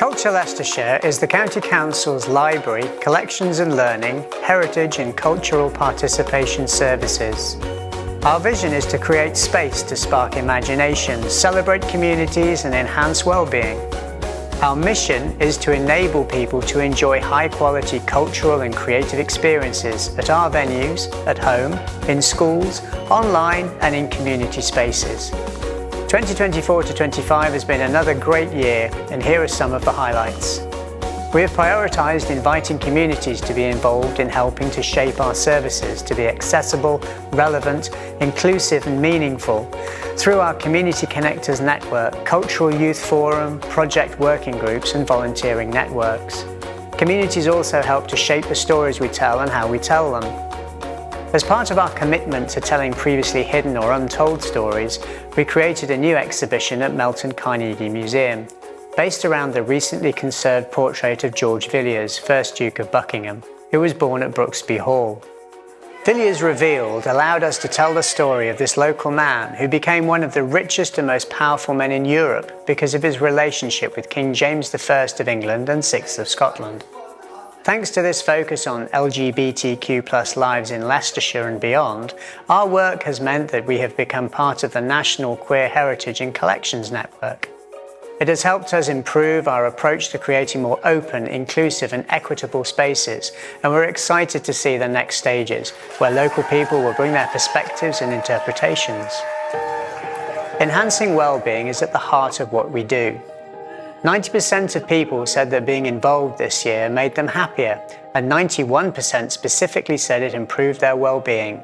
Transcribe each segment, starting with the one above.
Culture Leicestershire is the County Council's library, collections and learning, heritage and cultural participation services. Our vision is to create space to spark imagination, celebrate communities and enhance well-being. Our mission is to enable people to enjoy high-quality cultural and creative experiences at our venues, at home, in schools, online and in community spaces. 2024 to 25 has been another great year, and here are some of the highlights. We have prioritised inviting communities to be involved in helping to shape our services to be accessible, relevant, inclusive and meaningful through our Community Connectors network, Cultural Youth Forum, project working groups and volunteering networks. Communities also help to shape the stories we tell and how we tell them. As part of our commitment to telling previously hidden or untold stories, we created a new exhibition at Melton Carnegie Museum, based around the recently conserved portrait of George Villiers, 1st Duke of Buckingham, who was born at Brooksby Hall. Villiers Revealed allowed us to tell the story of this local man who became one of the richest and most powerful men in Europe because of his relationship with King James I of England and VI of Scotland. Thanks to this focus on LGBTQ+ lives in Leicestershire and beyond, our work has meant that we have become part of the National Queer Heritage and Collections Network. It has helped us improve our approach to creating more open, inclusive and equitable spaces, and we're excited to see the next stages, where local people will bring their perspectives and interpretations. Enhancing well-being is at the heart of what we do. 90% of people said that being involved this year made them happier, and 91% specifically said it improved their well-being.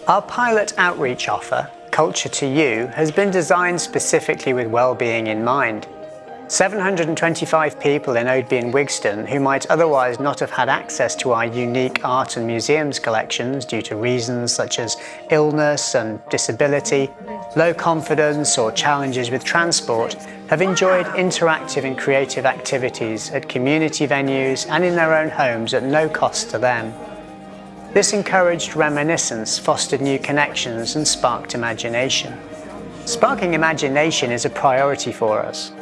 Our pilot outreach offer, Culture to You, has been designed specifically with well-being in mind. 725 people in Oadby and Wigston who might otherwise not have had access to our unique art and museums collections due to reasons such as illness and disability, low confidence or challenges with transport have enjoyed interactive and creative activities at community venues and in their own homes at no cost to them. This encouraged reminiscence, fostered new connections and sparked imagination. Sparking imagination is a priority for us.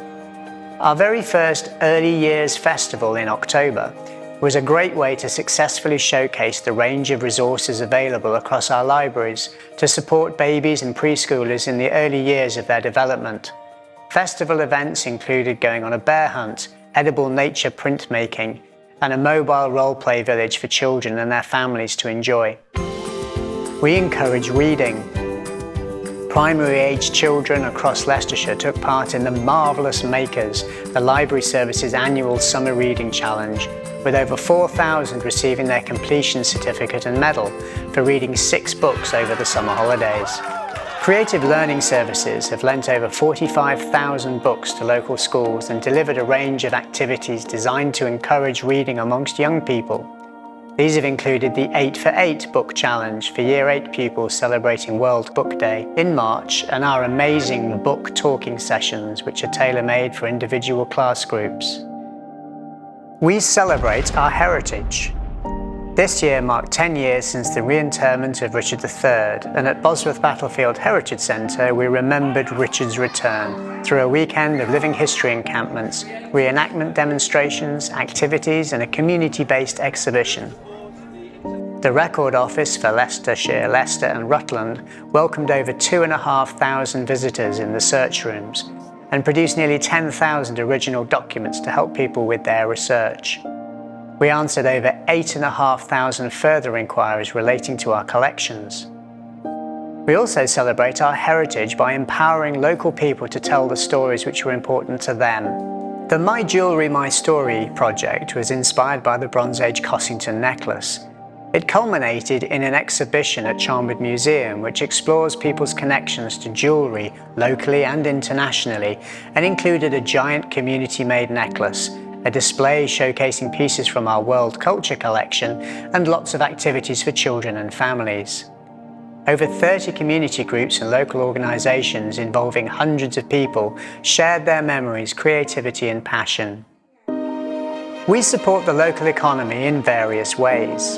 Our very first Early Years Festival in October was a great way to successfully showcase the range of resources available across our libraries to support babies and preschoolers in the early years of their development. Festival events included going on a bear hunt, edible nature printmaking, and a mobile role-play village for children and their families to enjoy. We encourage reading. Primary-aged children across Leicestershire took part in the Marvellous Makers, the Library Service's annual Summer Reading Challenge, with over 4,000 receiving their completion certificate and medal for reading 6 books over the summer holidays. Creative Learning Services have lent over 45,000 books to local schools and delivered a range of activities designed to encourage reading amongst young people. These have included the 8 for 8 Book Challenge for Year 8 pupils celebrating World Book Day in March, and our amazing book talking sessions, which are tailor-made for individual class groups. We celebrate our heritage. This year marked 10 years since the reinterment of Richard III, and at Bosworth Battlefield Heritage Centre we remembered Richard's return through a weekend of living history encampments, reenactment demonstrations, activities and a community-based exhibition. The Record Office for Leicestershire, Leicester and Rutland welcomed over 2,500 visitors in the search rooms and produced nearly 10,000 original documents to help people with their research. We answered over 8,500 further inquiries relating to our collections. We also celebrate our heritage by empowering local people to tell the stories which were important to them. The My Jewellery, My Story project was inspired by the Bronze Age Cossington necklace. It culminated in an exhibition at Charnwood Museum which explores people's connections to jewellery locally and internationally, and included a giant community-made necklace, a display showcasing pieces from our World Culture collection, and lots of activities for children and families. Over 30 community groups and local organisations involving hundreds of people shared their memories, creativity and passion. We support the local economy in various ways.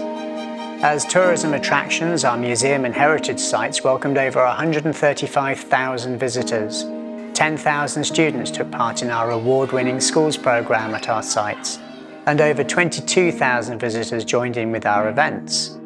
As tourism attractions, our museum and heritage sites welcomed over 135,000 visitors. 10,000 students took part in our award-winning schools programme at our sites, and over 22,000 visitors joined in with our events.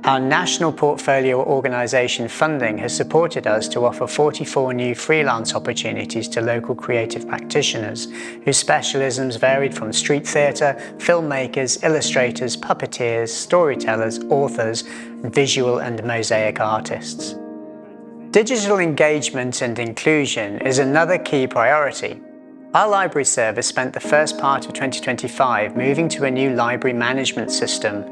Our national portfolio organisation funding has supported us to offer 44 new freelance opportunities to local creative practitioners whose specialisms varied from street theatre, filmmakers, illustrators, puppeteers, storytellers, authors, visual and mosaic artists. Digital engagement and inclusion is another key priority. Our library service spent the first part of 2025 moving to a new library management system.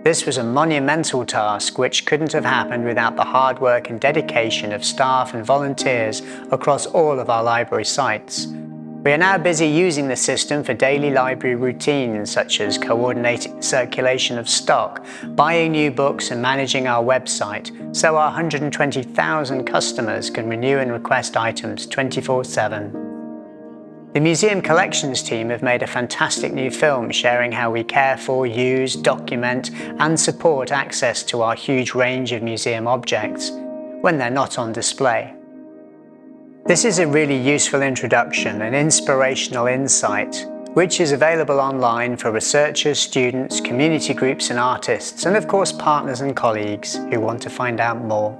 This was a monumental task which couldn't have happened without the hard work and dedication of staff and volunteers across all of our library sites. We are now busy using the system for daily library routines such as coordinating circulation of stock, buying new books and managing our website, so our 120,000 customers can renew and request items 24/7. The Museum Collections team have made a fantastic new film sharing how we care for, use, document and support access to our huge range of museum objects when they're not on display. This is a really useful introduction and inspirational insight, which is available online for researchers, students, community groups and artists, and of course partners and colleagues who want to find out more.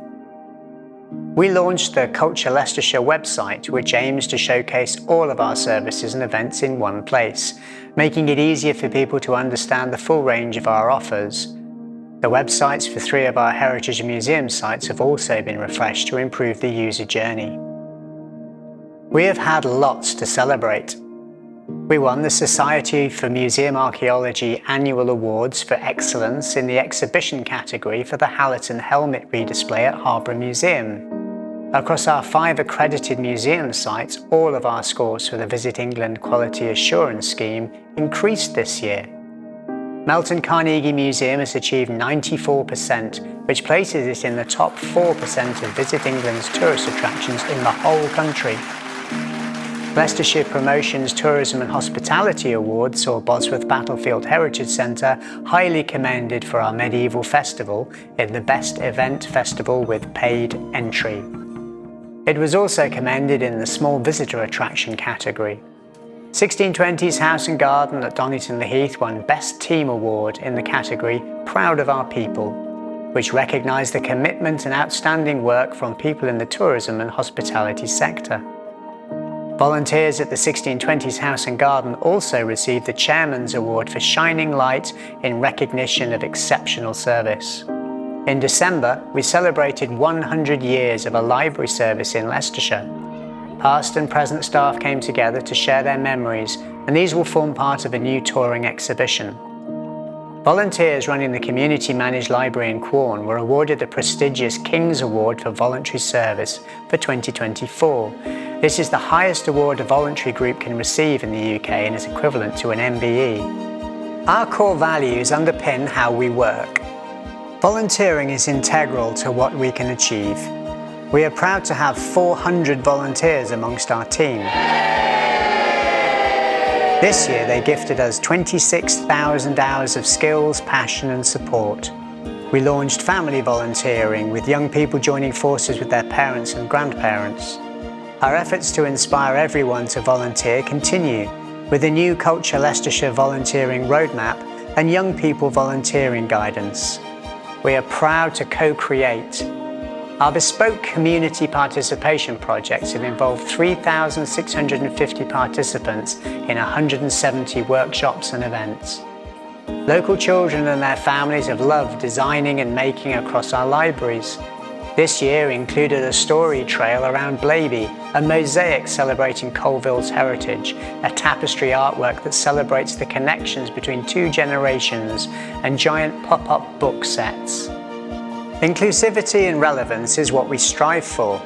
We launched the Culture Leicestershire website, which aims to showcase all of our services and events in one place, making it easier for people to understand the full range of our offers. The websites for 3 of our heritage and museum sites have also been refreshed to improve the user journey. We have had lots to celebrate. We won the Society for Museum Archaeology Annual Awards for Excellence in the Exhibition category for the Hallerton Helmet redisplay at Harborough Museum. Across our 5 accredited museum sites, all of our scores for the Visit England Quality Assurance Scheme increased this year. Melton Carnegie Museum has achieved 94%, which places it in the top 4% of Visit England's tourist attractions in the whole country. Leicestershire Promotions Tourism and Hospitality Award saw Bosworth Battlefield Heritage Centre highly commended for our medieval festival in the Best Event Festival with Paid Entry. It was also commended in the Small Visitor Attraction category. 1620's House and Garden at Donington-le-Heath won Best Team Award in the category Proud of Our People, which recognised the commitment and outstanding work from people in the tourism and hospitality sector. Volunteers at the 1620's House and Garden also received the Chairman's Award for shining light in recognition of exceptional service. In December, we celebrated 100 years of a library service in Leicestershire. Past and present staff came together to share their memories, and these will form part of a new touring exhibition. Volunteers running the community-managed library in Quorn were awarded the prestigious King's Award for Voluntary Service for 2024. This is the highest award a voluntary group can receive in the UK and is equivalent to an MBE. Our core values underpin how we work. Volunteering is integral to what we can achieve. We are proud to have 400 volunteers amongst our team. This year they gifted us 26,000 hours of skills, passion and support. We launched family volunteering with young people joining forces with their parents and grandparents. Our efforts to inspire everyone to volunteer continue with a new Culture Leicestershire volunteering roadmap and young people volunteering guidance. We are proud to co-create. Our bespoke community participation projects have involved 3,650 participants in 170 workshops and events. Local children and their families have loved designing and making across our libraries. This year included a story trail around Blaby, a mosaic celebrating Colville's heritage, a tapestry artwork that celebrates the connections between 2 generations, and giant pop-up book sets. Inclusivity and relevance is what we strive for.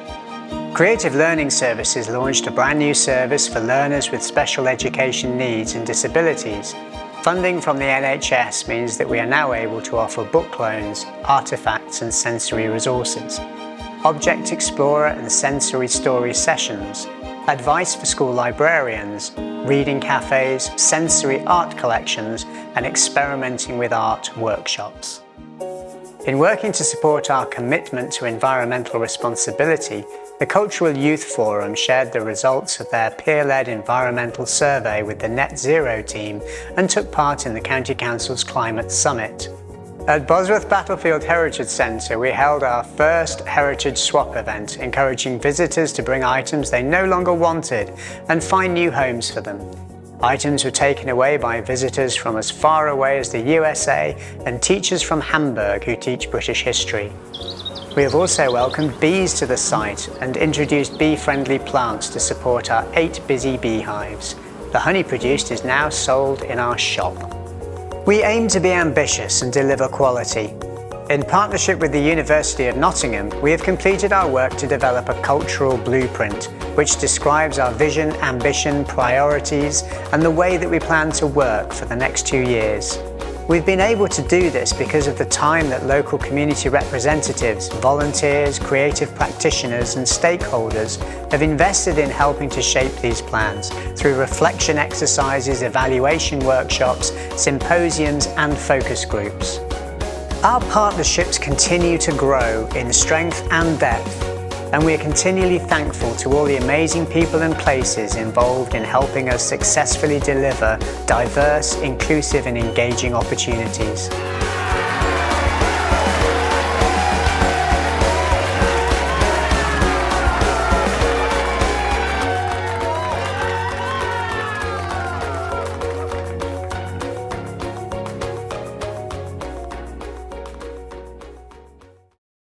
Creative Learning Services launched a brand new service for learners with special education needs and disabilities. Funding from the NHS means that we are now able to offer book loans, artefacts and sensory resources, Object Explorer and sensory story sessions, advice for school librarians, reading cafes, sensory art collections and experimenting with art workshops. In working to support our commitment to environmental responsibility, the Cultural Youth Forum shared the results of their peer-led environmental survey with the Net Zero team and took part in the County Council's Climate Summit. At Bosworth Battlefield Heritage Centre, we held our first Heritage Swap event, encouraging visitors to bring items they no longer wanted and find new homes for them. Items were taken away by visitors from as far away as the USA and teachers from Hamburg who teach British history. We have also welcomed bees to the site and introduced bee-friendly plants to support our 8 busy beehives. The honey produced is now sold in our shop. We aim to be ambitious and deliver quality. In partnership with the University of Nottingham, we have completed our work to develop a cultural blueprint, which describes our vision, ambition, priorities, and the way that we plan to work for the next 2 years. We've been able to do this because of the time that local community representatives, volunteers, creative practitioners, and stakeholders have invested in helping to shape these plans through reflection exercises, evaluation workshops, symposiums, and focus groups. Our partnerships continue to grow in strength and depth, and we are continually thankful to all the amazing people and places involved in helping us successfully deliver diverse, inclusive and engaging opportunities.